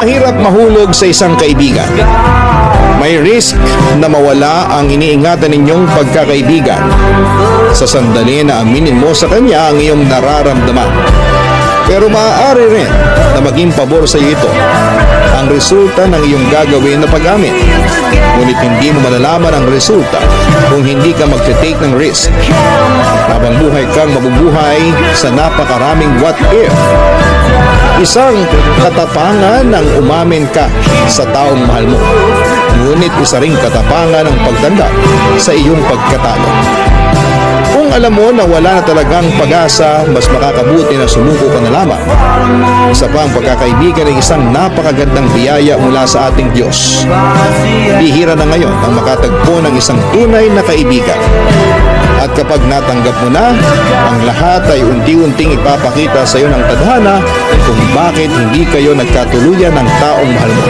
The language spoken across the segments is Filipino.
Mahirap mahulog sa isang kaibigan. May risk na mawala ang iniingatan ninyong pagkakaibigan sa sandali na aminin mo sa kanya ang iyong nararamdaman. Pero maaari rin na maging pabor sa iyo ito ang resulta ng iyong gagawin na pag-amin. Ngunit hindi mo malalaman ang resulta kung hindi ka mag-take ng risk. Habang buhay kang mabubuhay sa napakaraming what if. Isang katapangan ng umamin ka sa taong mahal mo. Ngunit isa ring katapangan ng pagtanda sa iyong pagkatalo. Kung alam mo na wala na talagang pag-asa, mas makakabuti na sumuko ka na lamang. Isa pa ang pagkakaibigan ay isang napakagandang biyaya mula sa ating Diyos. Bihira na ngayon ang makatagpo ng isang tunay na kaibigan. At kapag natanggap mo na, ang lahat ay unti-unting ipapakita sa iyo ng tadhana kung bakit hindi kayo nagkatuluyan ng taong mahal mo.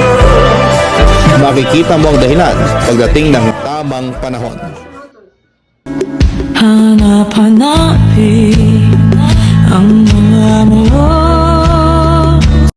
Makikita mo ang dahilan pagdating ng tamang panahon. Hanap-hanapin ang mga